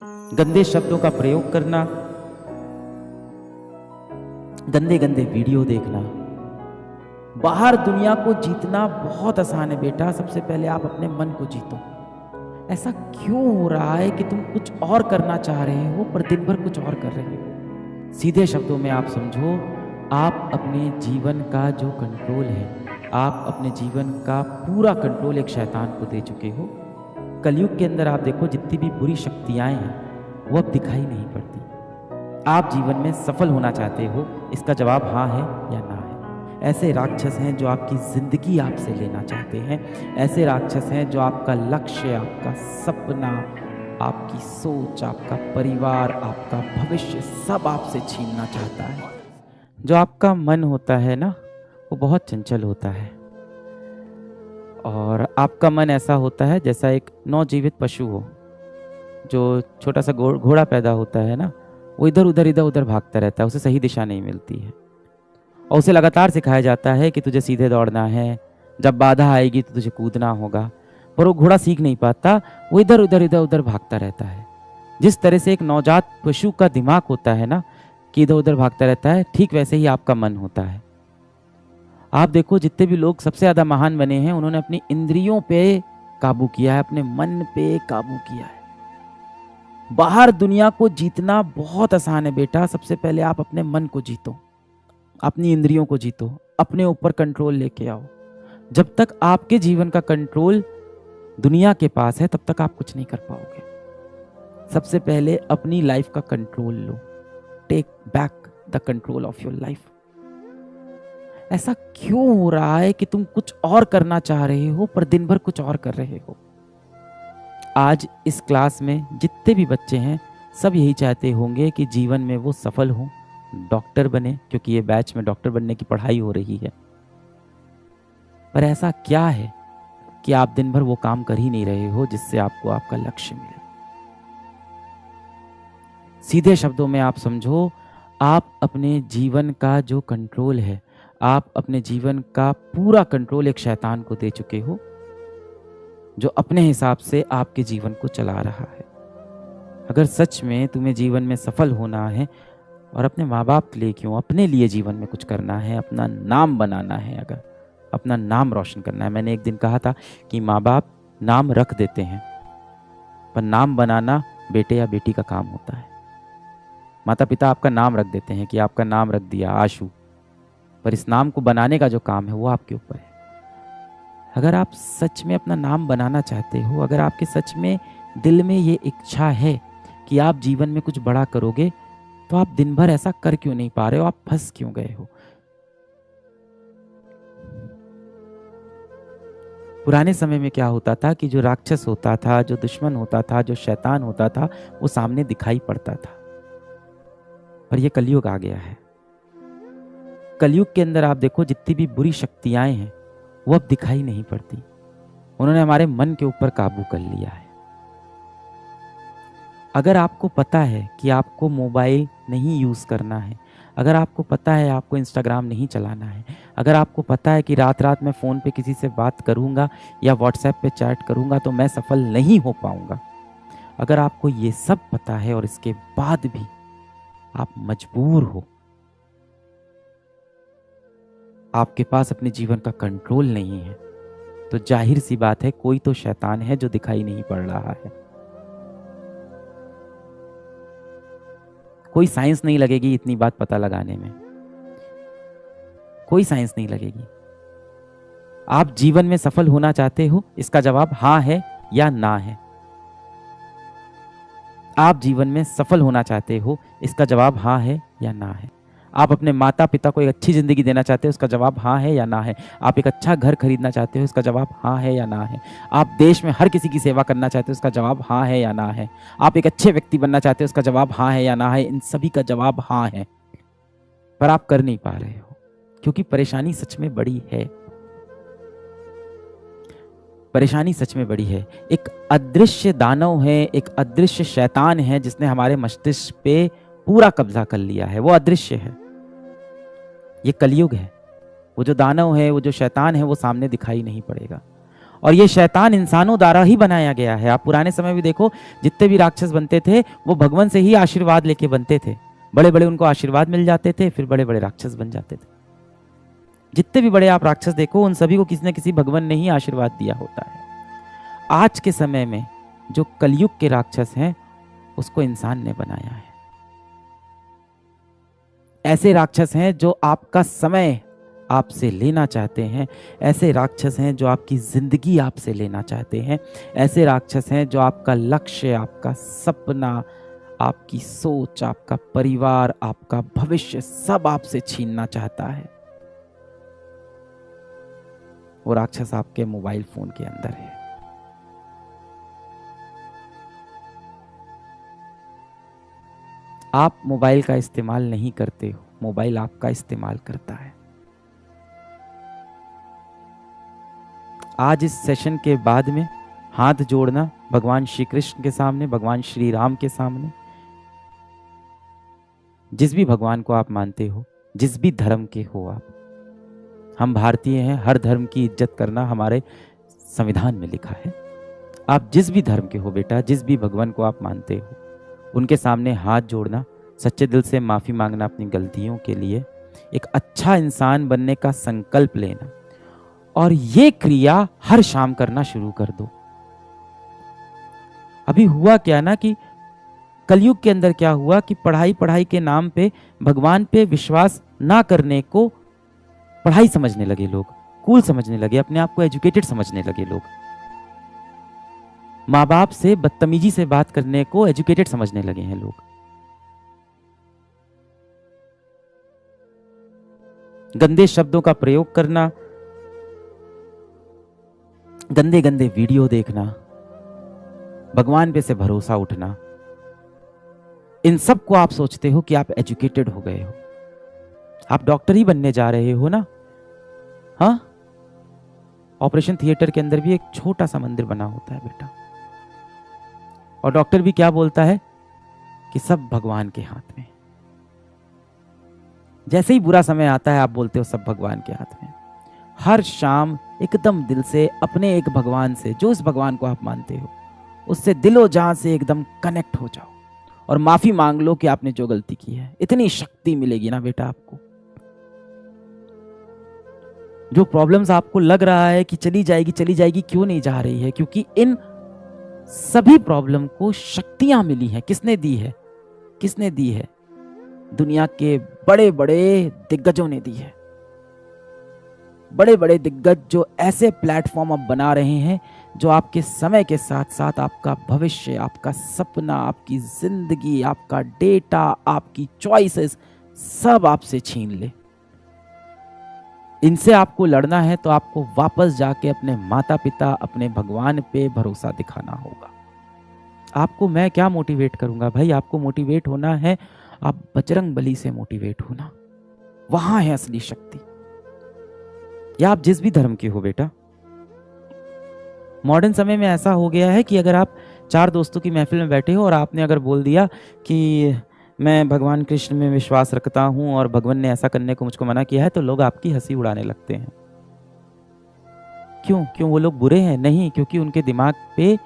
गंदे शब्दों का प्रयोग करना, गंदे गंदे वीडियो देखना। बाहर दुनिया को जीतना बहुत आसान है बेटा, सबसे पहले आप अपने मन को जीतो। ऐसा क्यों हो रहा है कि तुम कुछ और करना चाह रहे हो पर दिन भर कुछ और कर रहे हो? सीधे शब्दों में आप समझो, आप अपने जीवन का जो कंट्रोल है, आप अपने जीवन का पूरा कंट्रोल एक शैतान को दे चुके हो। कलयुग के अंदर आप देखो, जितनी भी बुरी शक्तियां हैं वो अब दिखाई नहीं पड़ती। आप जीवन में सफल होना चाहते हो, इसका जवाब हाँ है या ना है। ऐसे राक्षस हैं जो आपकी जिंदगी आपसे लेना चाहते हैं, ऐसे राक्षस हैं जो आपका लक्ष्य, आपका सपना, आपकी सोच, आपका परिवार, आपका भविष्य सब आपसे छीनना चाहता है। जो आपका मन होता है ना, वो बहुत चंचल होता है, और आपका मन ऐसा होता है जैसा एक नवजीवित पशु हो। जो छोटा सा घोड़ा पैदा होता है ना, वो इधर उधर भागता रहता है, उसे सही दिशा नहीं मिलती है, और उसे लगातार सिखाया जाता है कि तुझे सीधे दौड़ना है, जब बाधा आएगी तो तुझे कूदना होगा, पर वो घोड़ा सीख नहीं पाता, वो इधर उधर भागता रहता है। जिस तरह से एक नवजात पशु का दिमाग होता है ना कि इधर उधर भागता रहता है, ठीक वैसे ही आपका मन होता है। आप देखो, जितने भी लोग सबसे ज्यादा महान बने हैं, उन्होंने अपनी इंद्रियों पे काबू किया है, अपने मन पे काबू किया है। बाहर दुनिया को जीतना बहुत आसान है बेटा, सबसे पहले आप अपने मन को जीतो, अपनी इंद्रियों को जीतो, अपने ऊपर कंट्रोल लेके आओ। जब तक आपके जीवन का कंट्रोल दुनिया के पास है, तब तक आप कुछ नहीं कर पाओगे। सबसे पहले अपनी लाइफ का कंट्रोल लो, take back the control of your life. ऐसा क्यों हो रहा है कि तुम कुछ और करना चाह रहे हो पर दिन भर कुछ और कर रहे हो? आज इस क्लास में जितने भी बच्चे हैं, सब यही चाहते होंगे कि जीवन में वो सफल हो, डॉक्टर बने, क्योंकि ये बैच में डॉक्टर बनने की पढ़ाई हो रही है। पर ऐसा क्या है कि आप दिन भर वो काम कर ही नहीं रहे हो जिससे आपको आपका लक्ष्य मिले? सीधे शब्दों में आप समझो, आप अपने जीवन का जो कंट्रोल है, आप अपने जीवन का पूरा कंट्रोल एक शैतान को दे चुके हो, जो अपने हिसाब से आपके जीवन को चला रहा है। अगर सच में तुम्हें जीवन में सफल होना है, और अपने माँ बाप के लिए क्यों, अपने लिए जीवन में कुछ करना है, अपना नाम बनाना है, अगर अपना नाम रोशन करना है। मैंने एक दिन कहा था कि माँ बाप नाम रख देते हैं, पर नाम बनाना बेटे या बेटी का काम होता है। माता पिता आपका नाम रख देते हैं कि आपका नाम रख दिया आशु, पर इस नाम को बनाने का जो काम है वो आपके ऊपर है। अगर आप सच में अपना नाम बनाना चाहते हो, अगर आपके सच में दिल में ये इच्छा है कि आप जीवन में कुछ बड़ा करोगे, तो आप दिन भर ऐसा कर क्यों नहीं पा रहे हो? आप फंस क्यों गए हो? पुराने समय में क्या होता था कि जो राक्षस होता था, जो दुश्मन होता था, जो शैतान होता था, वो सामने दिखाई पड़ता था। पर ये कलयुग आ गया है। कलयुग के अंदर आप देखो, जितनी भी बुरी शक्तियां हैं वो अब दिखाई नहीं पड़ती। उन्होंने हमारे मन के ऊपर काबू कर लिया है। अगर आपको पता है कि आपको मोबाइल नहीं यूज करना है, अगर आपको पता है आपको इंस्टाग्राम नहीं चलाना है, अगर आपको पता है कि रात रात में फ़ोन पे किसी से बात करूंगा या व्हाट्सएप पे चैट करूंगा तो मैं सफल नहीं हो पाऊंगा, अगर आपको ये सब पता है और इसके बाद भी आप मजबूर हो, आपके पास अपने जीवन का कंट्रोल नहीं है, तो जाहिर सी बात है कोई तो शैतान है जो दिखाई नहीं पड़ रहा है। कोई साइंस नहीं लगेगी इतनी बात पता लगाने में, कोई साइंस नहीं लगेगी। आप जीवन में सफल होना चाहते हो, इसका जवाब हाँ है या ना है। आप जीवन में सफल होना चाहते हो, इसका जवाब हाँ है या ना है। आप अपने माता पिता को एक अच्छी जिंदगी देना चाहते हो, इसका जवाब हाँ है या ना है। आप एक अच्छा घर खरीदना चाहते हो, इसका जवाब हाँ है या ना है। आप देश में हर किसी की सेवा करना चाहते हो, इसका जवाब हाँ है या ना है। आप एक अच्छे व्यक्ति बनना चाहते हो, इसका जवाब हाँ है या ना है। इन सभी का जवाब हाँ है, पर आप कर नहीं पा रहे हो, क्योंकि परेशानी सच में बड़ी है। परेशानी सच में बड़ी है। एक अदृश्य दानव है, एक अदृश्य शैतान है जिसने हमारे मस्तिष्क पे पूरा कब्जा कर लिया है। वो अदृश्य है, ये कलयुग है। वो जो दानव है, वो जो शैतान है, वो सामने दिखाई नहीं पड़ेगा। और ये शैतान इंसानों द्वारा ही बनाया गया है। आप पुराने समय में देखो, जितने भी राक्षस बनते थे वो भगवान से ही आशीर्वाद लेके बनते थे। बड़े बड़े उनको आशीर्वाद मिल जाते थे, फिर बड़े बड़े राक्षस बन जाते थे। जितने भी बड़े आप राक्षस देखो, उन सभी को किसी न किसी भगवान ने ही आशीर्वाद दिया होता है। आज के समय में जो कलयुग के राक्षस हैं, उसको इंसान ने बनाया है। ऐसे राक्षस हैं जो आपका समय आपसे लेना चाहते हैं, ऐसे राक्षस हैं जो आपकी जिंदगी आपसे लेना चाहते हैं, ऐसे राक्षस हैं जो आपका लक्ष्य, आपका सपना, आपकी सोच, आपका परिवार, आपका भविष्य सब आपसे छीनना चाहता है। वो राक्षस आपके मोबाइल फोन के अंदर है। आप मोबाइल का इस्तेमाल नहीं करते हो, मोबाइल आपका इस्तेमाल करता है। आज इस सेशन के बाद में हाथ जोड़ना भगवान श्री कृष्ण के सामने, भगवान श्री राम के सामने, जिस भी भगवान को आप मानते हो, जिस भी धर्म के हो आप। हम भारतीय हैं, हर धर्म की इज्जत करना हमारे संविधान में लिखा है। आप जिस भी धर्म के हो बेटा, जिस भी भगवान को आप मानते हो, उनके सामने हाथ जोड़ना, सच्चे दिल से माफी मांगना अपनी गलतियों के लिए, एक अच्छा इंसान बनने का संकल्प लेना, और ये क्रिया हर शाम करना शुरू कर दो। अभी हुआ क्या ना कि कलयुग के अंदर क्या हुआ कि पढ़ाई के नाम पे भगवान पे विश्वास ना करने को पढ़ाई समझने लगे लोग, कूल समझने लगे, अपने आप को एजुकेटेड समझने लगे लोग। माँ बाप से बदतमीजी से बात करने को एजुकेटेड समझने लगे हैं लोग। गंदे शब्दों का प्रयोग करना, गंदे गंदे वीडियो देखना, भगवान पे से भरोसा उठना, इन सब को आप सोचते हो कि आप एजुकेटेड हो गए हो। आप डॉक्टर ही बनने जा रहे हो ना? हाँ, ऑपरेशन थिएटर के अंदर भी एक छोटा सा मंदिर बना होता है बेटा, और डॉक्टर भी क्या बोलता है कि सब भगवान के हाथ में। जैसे ही बुरा समय आता है आप बोलते हो सब भगवान के हाथ में। हर शाम एकदम दिल से अपने एक भगवान से, जो इस भगवान को आप मानते हो, उससे दिलो जान से एकदम कनेक्ट हो जाओ और माफी मांग लो कि आपने जो गलती की है। इतनी शक्ति मिलेगी ना बेटा आपको। जो प्रॉब्लम्स आपको लग रहा है कि चली जाएगी, क्यों नहीं जा रही है? क्योंकि इन सभी प्रॉब्लम को शक्तियां मिली हैं। किसने दी है? किसने दी है? दुनिया के बड़े बड़े दिग्गजों ने दी है। बड़े बड़े दिग्गज जो ऐसे प्लेटफॉर्म अब बना रहे हैं जो आपके समय के साथ साथ आपका भविष्य, आपका सपना, आपकी जिंदगी, आपका डेटा, आपकी चॉइसेस सब आपसे छीन ले। इनसे आपको लड़ना है तो आपको वापस जाके अपने माता पिता, अपने भगवान पे भरोसा दिखाना होगा। आपको मैं क्या मोटिवेट करूंगा भाई? आपको मोटिवेट होना है, आप बजरंग बली से मोटिवेट होना, वहां है असली शक्ति। या आप जिस भी धर्म के हो बेटा, मॉडर्न समय में ऐसा हो गया है कि अगर आप 4 दोस्तों की महफिल में बैठे हो और आपने अगर बोल दिया कि मैं भगवान कृष्ण में विश्वास रखता हूं और भगवान ने ऐसा करने को मुझको मना किया है, तो लोग आपकी हंसी उड़ाने लगते हैं। क्यों वो लोग बुरे हैं? नहीं, क्योंकि उनके दिमाग पे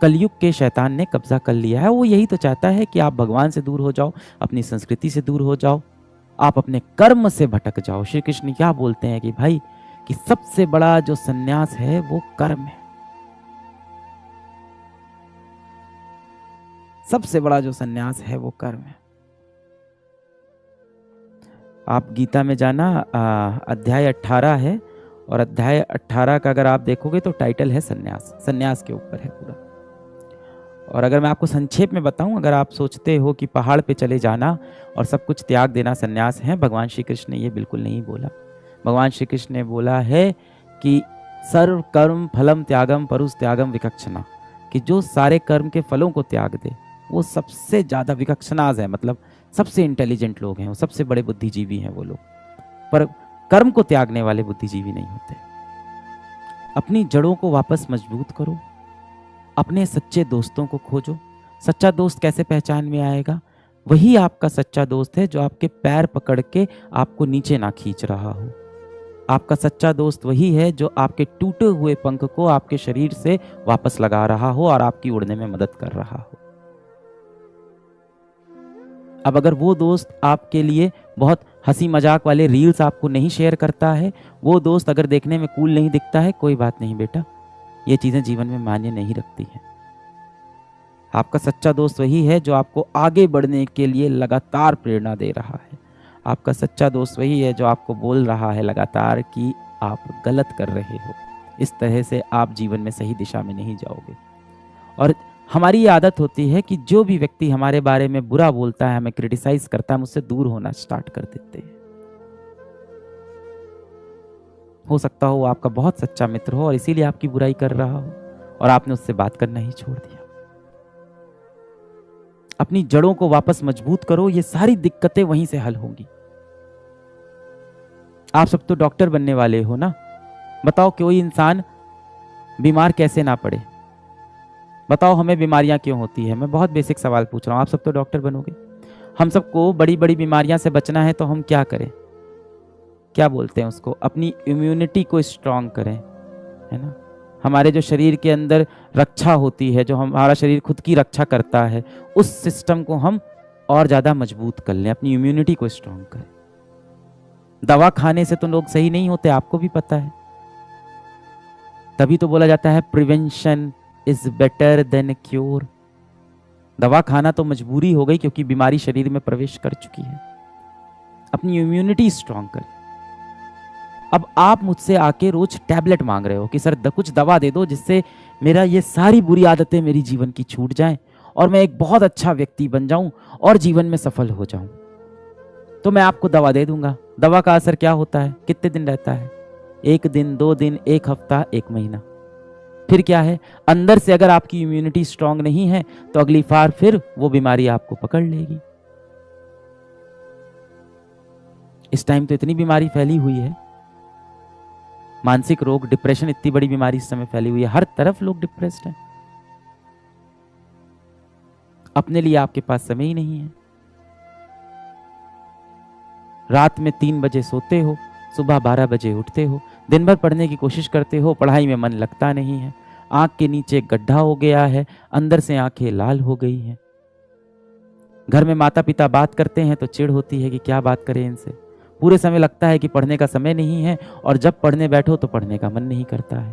कलयुग के शैतान ने कब्जा कर लिया है। वो यही तो चाहता है कि आप भगवान से दूर हो जाओ, अपनी संस्कृति से दूर हो जाओ, आप अपने कर्म से भटक जाओ। श्री कृष्ण क्या बोलते हैं कि भाई कि सबसे बड़ा जो सन्यास है वो कर्म है। सबसे बड़ा जो सन्यास है वो कर्म है। आप गीता में जाना, अध्याय 18 है, और अध्याय 18 का अगर आप देखोगे तो टाइटल है सन्यास। सन्यास के ऊपर है पूरा। और अगर मैं आपको संक्षेप में बताऊं, अगर आप सोचते हो कि पहाड़ पे चले जाना और सब कुछ त्याग देना सन्यास है, भगवान श्री कृष्ण ने ये बिल्कुल नहीं बोला। भगवान श्री कृष्ण ने बोला है कि सर्व कर्म फलम त्यागम परुष त्यागम विकक्षणा, कि जो सारे कर्म के फलों को त्याग दे वो सबसे ज्यादा विकक्षणाज है, मतलब सबसे इंटेलिजेंट लोग हैं, वो सबसे बड़े बुद्धिजीवी हैं वो लोग। पर कर्म को त्यागने वाले बुद्धिजीवी नहीं होते। अपनी जड़ों को वापस मजबूत करो, अपने सच्चे दोस्तों को खोजो। सच्चा दोस्त कैसे पहचान में आएगा? वही आपका सच्चा दोस्त है जो आपके पैर पकड़ के आपको नीचे ना खींच रहा हो, आपका सच्चा दोस्त वही है जो आपके टूटे हुए पंख को आपके शरीर से वापस लगा रहा हो और आपकी उड़ने में मदद कर रहा हो। अब अगर वो दोस्त आपके लिए बहुत हंसी मजाक वाले रील्स आपको नहीं शेयर करता है, वो दोस्त अगर देखने में कूल नहीं दिखता है, कोई बात नहीं बेटा, ये चीजें जीवन में मायने नहीं रखती हैं। आपका सच्चा दोस्त वही है जो आपको आगे बढ़ने के लिए लगातार प्रेरणा दे रहा है। आपका सच्चा दोस्त वही है जो आपको बोल रहा है लगातार कि आप गलत कर रहे हो, इस तरह से आप जीवन में सही दिशा में नहीं जाओगे। और हमारी ये आदत होती है कि जो भी व्यक्ति हमारे बारे में बुरा बोलता है, हमें क्रिटिसाइज करता है, हम उससे दूर होना स्टार्ट कर देते हैं। हो सकता हो वो आपका बहुत सच्चा मित्र हो और इसीलिए आपकी बुराई कर रहा हो और आपने उससे बात करना ही छोड़ दिया। अपनी जड़ों को वापस मजबूत करो, ये सारी दिक्कतें वहीं से हल होंगी। आप सब तो डॉक्टर बनने वाले हो ना, बताओ कोई इंसान बीमार कैसे ना पड़े? बताओ हमें बीमारियां क्यों होती है? मैं बहुत बेसिक सवाल पूछ रहा हूं, आप सब तो डॉक्टर बनोगे। हम सबको बड़ी बड़ी बीमारियां से बचना है तो हम क्या करें? क्या बोलते हैं उसको? अपनी इम्यूनिटी को स्ट्रांग करें, है ना। हमारे जो शरीर के अंदर रक्षा होती है, जो हमारा शरीर खुद की रक्षा करता है, उस सिस्टम को हम और ज्यादा मजबूत कर लें, अपनी इम्यूनिटी को स्ट्रांग करें। दवा खाने से तो लोग सही नहीं होते, आपको भी पता है। तभी तो बोला जाता है prevention is better than cure. दवा खाना तो मजबूरी हो गई क्योंकि बीमारी शरीर में प्रवेश कर चुकी है। अपनी इम्यूनिटी स्ट्रांग करें। अब आप मुझसे आके रोज टैबलेट मांग रहे हो कि सर कुछ दवा दे दो जिससे मेरा ये सारी बुरी आदतें मेरी जीवन की छूट जाएं और मैं एक बहुत अच्छा व्यक्ति बन जाऊं और जीवन में सफल हो जाऊं। तो मैं आपको दवा दे दूंगा। दवा का असर क्या होता है? कितने दिन रहता है? 1 दिन, 2 दिन, 1 हफ्ता, 1 महीना। फिर क्या है? अंदर से अगर आपकी इम्यूनिटी स्ट्रांग नहीं है तो अगली बार फिर वो बीमारी आपको पकड़ लेगी। इस टाइम तो इतनी बीमारी फैली हुई है, मानसिक रोग, डिप्रेशन, इतनी बड़ी बीमारी इस समय फैली हुई है, हर तरफ लोग डिप्रेस्ड हैं। अपने लिए आपके पास समय ही नहीं है। रात में 3 बजे सोते हो, सुबह 12 बजे उठते हो, दिन भर पढ़ने की कोशिश करते हो, पढ़ाई में मन लगता नहीं है, आंख के नीचे गड्ढा हो गया है, अंदर से आंखें लाल हो गई हैं। घर में माता पिता बात करते हैं तो चिढ़ होती है कि क्या बात करें इनसे। पूरे समय लगता है कि पढ़ने का समय नहीं है और जब पढ़ने बैठो तो पढ़ने का मन नहीं करता है।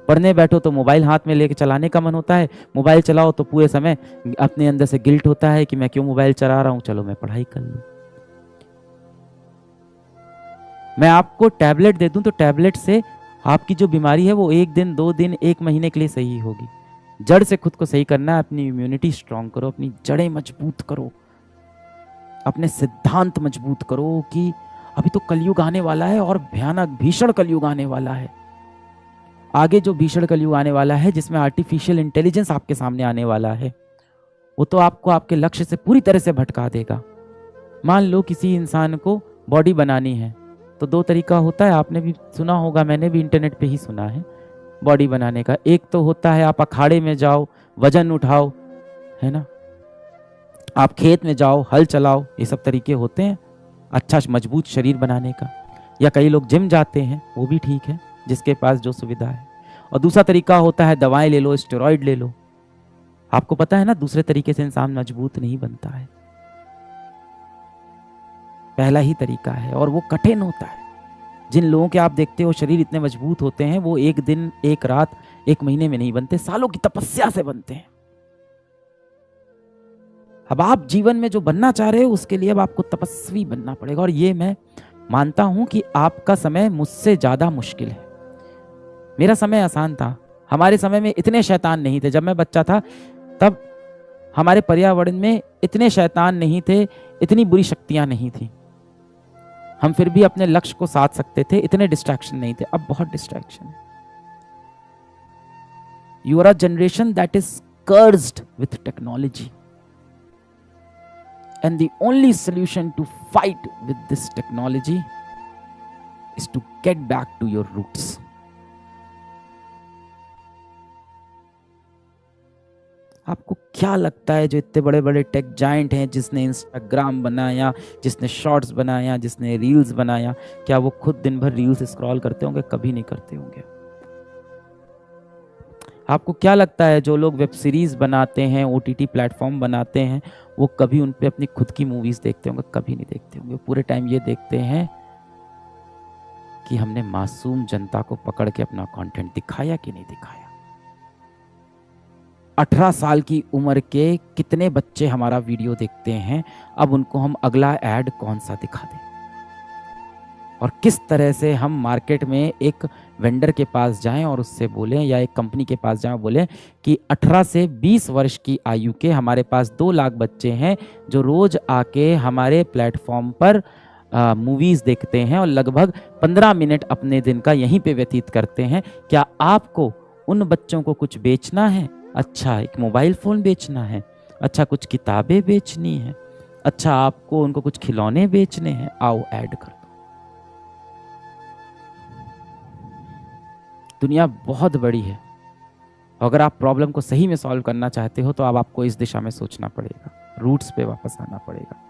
पढ़ने बैठो तो मोबाइल हाथ में लेके चलाने का मन होता है, मोबाइल चलाओ तो पूरे समय अपने अंदर से गिल्ट होता है कि मैं क्यों मोबाइल चला रहा हूं, चलो मैं पढ़ाई कर लूं। मैं आपको टैबलेट दे दूं तो टैबलेट से आपकी जो बीमारी है वो 1 दिन, 2 दिन, 1 महीने के लिए सही होगी। जड़ से खुद को सही करना है। अपनी इम्यूनिटी स्ट्रांग करो, अपनी जड़ें मजबूत करो, अपने सिद्धांत मजबूत करो कि अभी तो कलयुग आने वाला है और भयानक भीषण कलयुग आने वाला है। आगे जो भीषण कलयुग आने वाला है जिसमें आर्टिफिशियल इंटेलिजेंस आपके सामने आने वाला है, वो तो आपको आपके लक्ष्य से पूरी तरह से भटका देगा। मान लो किसी इंसान को बॉडी बनानी है तो 2 तरीका होता है, आपने भी सुना होगा, मैंने भी इंटरनेट पे ही सुना है बॉडी बनाने का। एक तो होता है आप अखाड़े में जाओ, वजन उठाओ, है ना, आप खेत में जाओ, हल चलाओ, ये सब तरीके होते हैं अच्छा मजबूत शरीर बनाने का। या कई लोग जिम जाते हैं, वो भी ठीक है, जिसके पास जो सुविधा है। और दूसरा तरीका होता है दवाएं ले लो, स्टेरॉइड ले लो। आपको पता है ना, दूसरे तरीके से इंसान मजबूत नहीं बनता है, पहला ही तरीका है और वो कठिन होता है। जिन लोगों के आप देखते हो शरीर इतने मजबूत होते हैं, वो 1 दिन, 1 रात, 1 महीने में नहीं बनते, सालों की तपस्या से बनते हैं। अब आप जीवन में जो बनना चाह रहे हो उसके लिए अब आपको तपस्वी बनना पड़ेगा। और ये मैं मानता हूं कि आपका समय मुझसे ज्यादा मुश्किल है। मेरा समय आसान था, हमारे समय में इतने शैतान नहीं थे। जब मैं बच्चा था तब हमारे पर्यावरण में इतने शैतान नहीं थे, इतनी बुरी शक्तियां नहीं थी, हम फिर भी अपने लक्ष्य को साध सकते थे, इतने डिस्ट्रैक्शन नहीं थे। अब बहुत डिस्ट्रैक्शन है। You are a generation that is cursed with technology and the only solution to fight with this technology is to get back to your roots. आपको क्या लगता है जो इतने बड़े बड़े टेक जाइंट हैं, जिसने इंस्टाग्राम बनाया, जिसने शॉर्ट्स बनाया, जिसने रील्स बनाया, क्या वो खुद दिन भर रील्स स्क्रॉल करते होंगे? कभी नहीं करते होंगे। आपको क्या लगता है जो लोग वेब सीरीज बनाते हैं, ओटीटी प्लेटफॉर्म बनाते हैं, वो कभी उन पे अपनी खुद की मूवीज देखते होंगे? कभी नहीं देखते होंगे। पूरे टाइम ये देखते हैं कि हमने मासूम जनता को पकड़ के अपना कंटेंट दिखाया कि नहीं दिखाया। 18 साल की उम्र के कितने बच्चे हमारा वीडियो देखते हैं, अब उनको हम अगला ऐड कौन सा दिखा दें? और किस तरह से हम मार्केट में एक वेंडर के पास जाएं और उससे बोलें, या एक कंपनी के पास जाएं और बोलें कि 18 से 20 वर्ष की आयु के हमारे पास 2 लाख बच्चे हैं जो रोज आके हमारे प्लेटफॉर्म पर मूवीज देखते हैं और लगभग 15 मिनट अपने दिन का यहीं पे व्यतीत करते हैं। क्या आपको उन बच्चों को कुछ बेचना है? अच्छा, एक मोबाइल फ़ोन बेचना है? अच्छा, कुछ किताबें बेचनी है? अच्छा, आपको उनको कुछ खिलौने बेचने हैं? आओ ऐड कर दो। दुनिया बहुत बड़ी है। अगर आप प्रॉब्लम को सही में सॉल्व करना चाहते हो तो अब आपको इस दिशा में सोचना पड़ेगा, रूट्स पे वापस आना पड़ेगा।